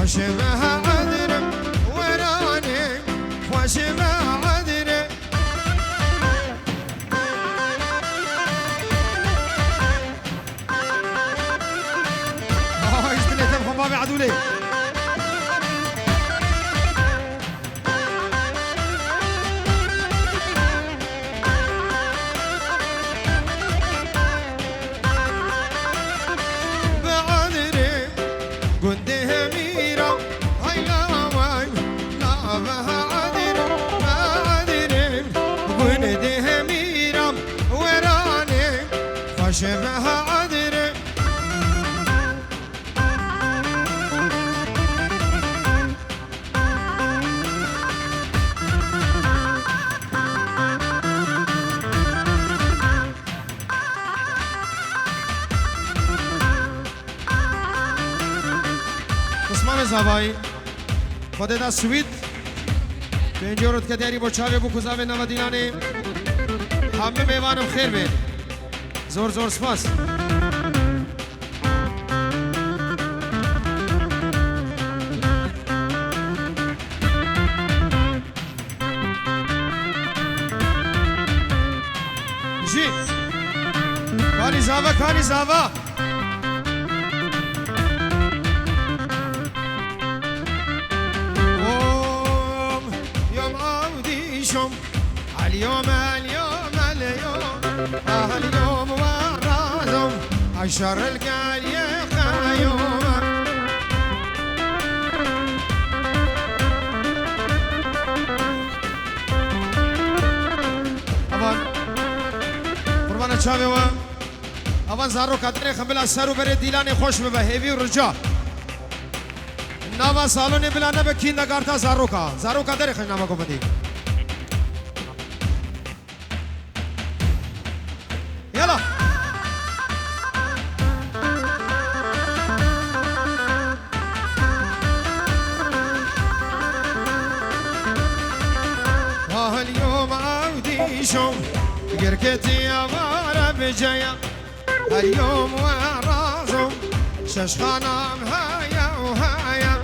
خوش به عدرم وراني خوش به عدرم اشتليتم خبابي عدولي شبه عذري قسمان زبایی خود دا سوید پنجورت که دیاری با چاوی بو کزاوی نمدینانی همه میوانم خیر بین زور زور سپاس جی کانی زاوا کانی زاوا يوم عودي شم اليوم اليوم اليوم اليوم ورازم عشر القالية خيوم أبان قربان شاوي و أبان زارو قدر خبلا سرو بري ديلاني خوش ببه هيوي ورجا نوا سالوني بلا نبه كين نگارتا زارو کا زارو قدر خش نوا کو بدي يلا اليوم عودي شوم قركتي يا مارا بجايا اليوم ورازم ششخانا هايا وهايا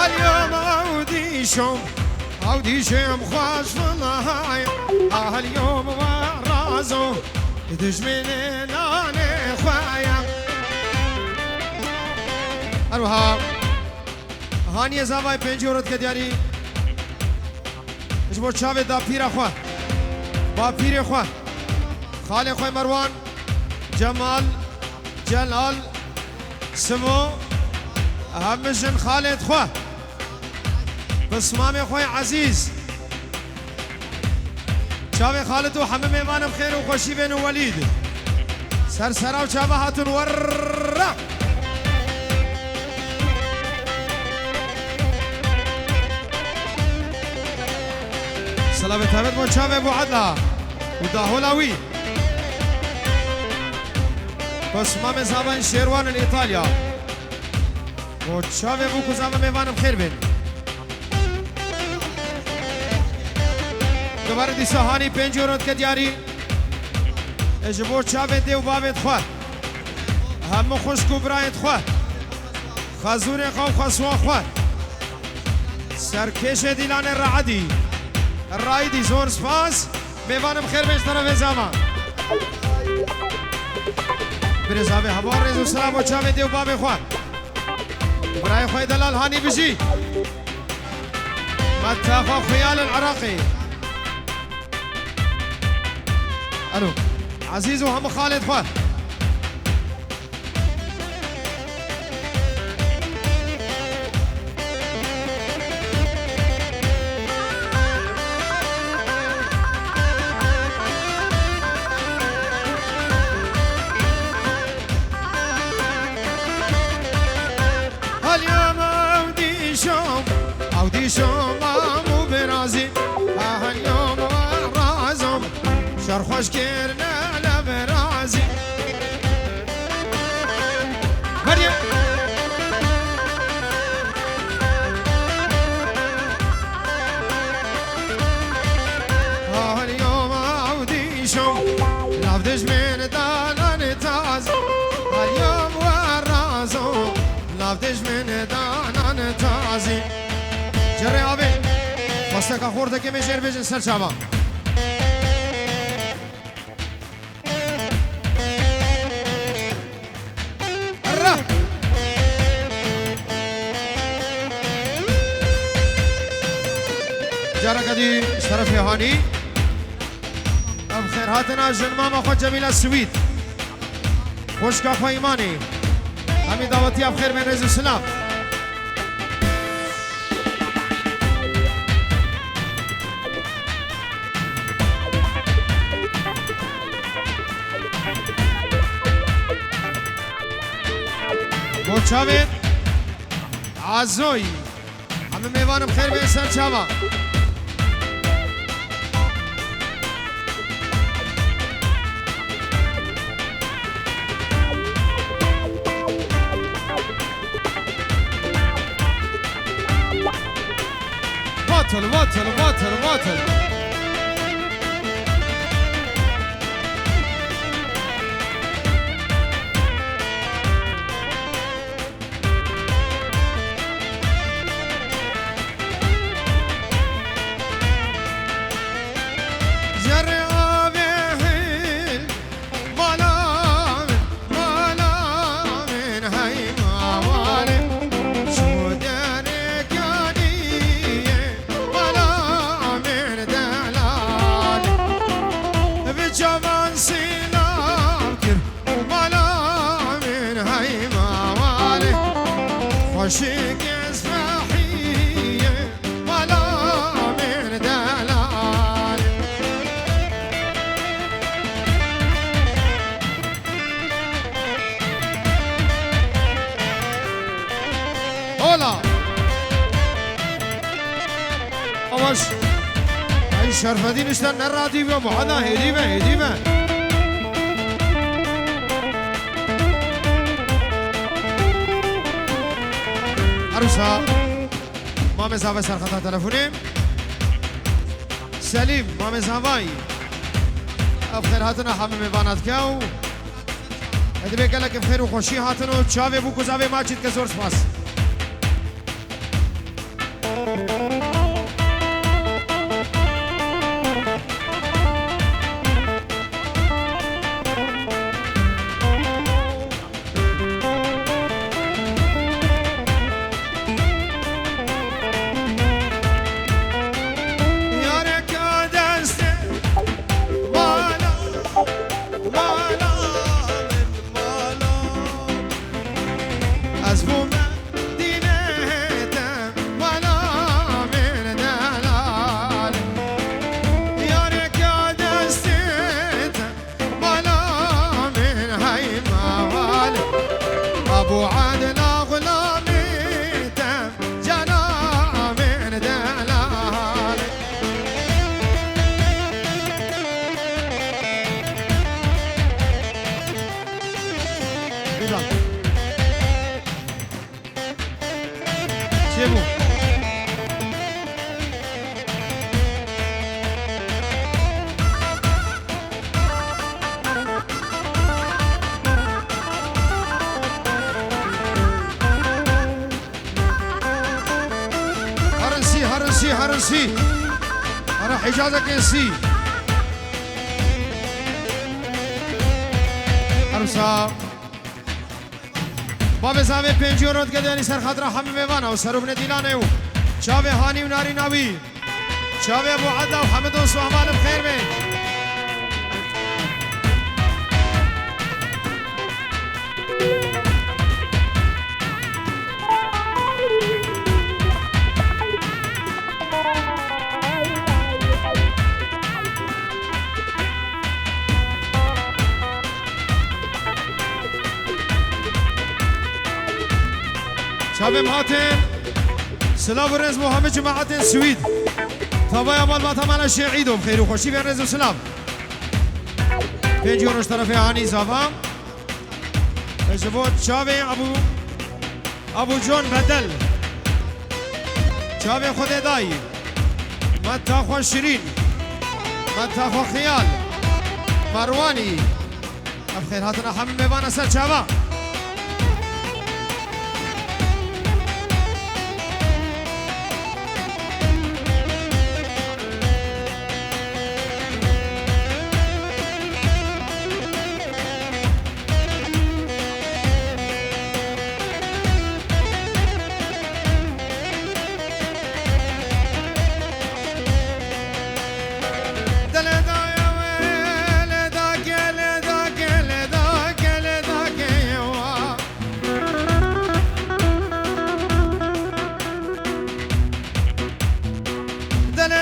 اليوم عودي شوم عودي شوم خواش فلاهايا اليوم ورازم دجمني ناني خوايا اروها هاني زاوای پنجورت که دیاری اجبور چاوه دا پیرا خواه با پیر خواه خال خواه مروان جمال جلال سمو همشن خالد خواه بسمام خواه عزیز چاوه خالد و همه میوانم خیر و خوشی بین و ولید سرسرا و چاوه هاتون ورق سلام تابت با چاوه بو عدلا و داهولاوی بسمام زبان شیروان ایتالیا و چاوه بو کزامه میوانم خیر بین دوباره دی سهانی پنجورت که دیاری اجبور چاوه دیو بابت خواه همه خوشکو برایت خواه خازور خواه خسوان خواه سرکش دیلان رعدی رایدی زور سپاس میوانم خیر بینش طرف زمان برزاوه هوا رزو سلام و چاوه دیو باب خواه برای خواه دلال هانی بشی متافا خیال العراقی الو عزیز و هم خالد خواه اليوم عودي شوم مو برازي اليوم رازم شر خوش كرنا لبرازي مريم نافتش من دانان تازی جره آبی خواسته که خورده که میشیر بیشن سر چابا جره کدی شرف هانی اب خیر هاتنا جن ماما خود جمیل سوید خوشگاه خو ایمانی همین دعوتی اب خیر من رزو سلام چاوید عزوی همه میوانم خیر به سر چاوا باطل عاشق اسمحية ولا من دلال هلا أوش أي شرفدين اشتن الرادي ومحنا هديمة عروسا ما مزاوي سرخطها تلفوني سليم ما مزاوي بخير هاتنا حمم بانات كاو ادبي قالك بخير وخوشي هاتنو تشافي بوكو زاوي ما تشيت كزور سباس ابو عادل غلامي تم جنا من دلال شبو هرنسي أنا حجازك إنسي عروسا باب زاوية پنجی رود کدیانی سر خاطر همه میوانه و سروبن دیلانه و چاوه هانی و ناری ناوی چاوه ابو عدا و حمد و سوهمان بخیر بین شباب هاتين سلام ورز محمد جماعة السويد طبعا يا مال ما تمانا شيء عيدهم بخير وخوشي بين رز وسلام بيجي ورش طرفي هاني زافام الزبوت شابي ابو جون بدل شابي خود داي ما تاخو شيرين ما تاخو خيال مرواني بخير هاتنا حمم ميبانا سر شابا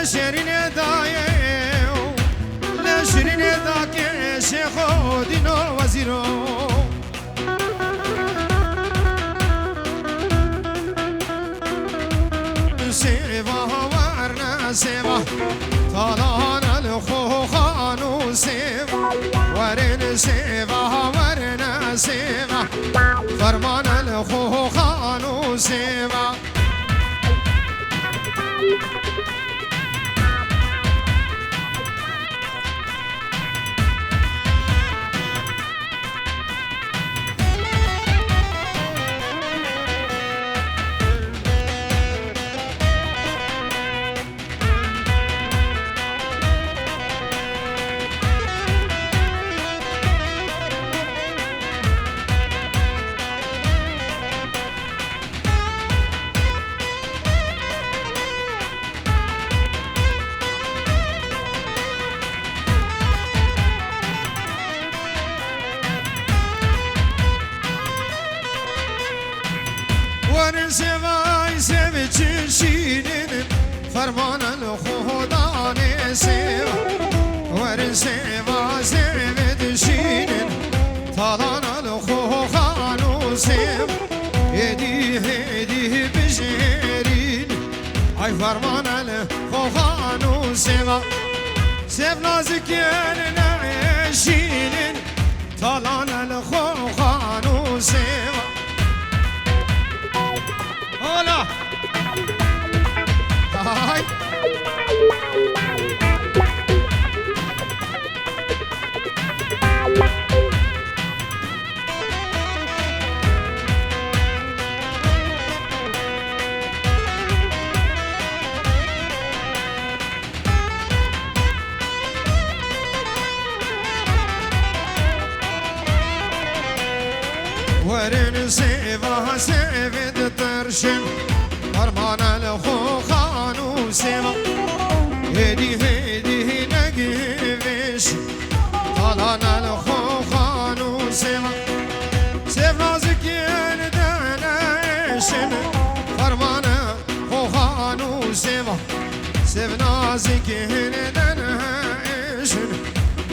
لشرین دایه لشرین دا که شیخو دینو وزیرو سیوا ورنا سیوا طالان الخو خانو سیوا ورن سیوا ورنا سیوا فرمان الخو خانو سیوا ورن سیوای سیوی چشینین فرمان الخودان سیوا ورن سیوا سیوی دشینین طالان الخو خانو سیوا هدی هدی بجرین ای فرمان الخو خانو سیوا سیو نازکین نعشینین طالان الخو خانو سیوا Hola. Ay. ورن سیوا سیوید ترشن فرمان الخو خانو سیوا هدی هدی نگیوش طالان الخو خانو سیوا سیو نازکین دنشن فرمان خو خانو سیوا سیو نازکین دنشن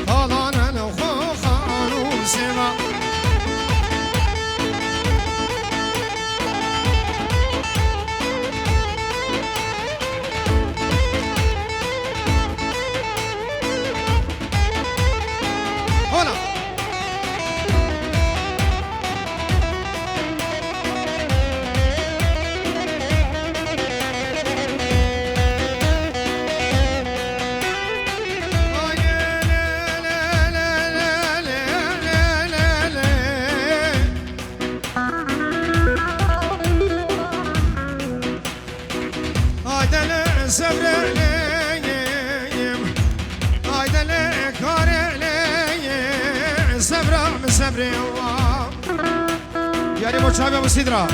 طالان الخو خانو سیوا صبري يا ريت تشابه ابو سيدرا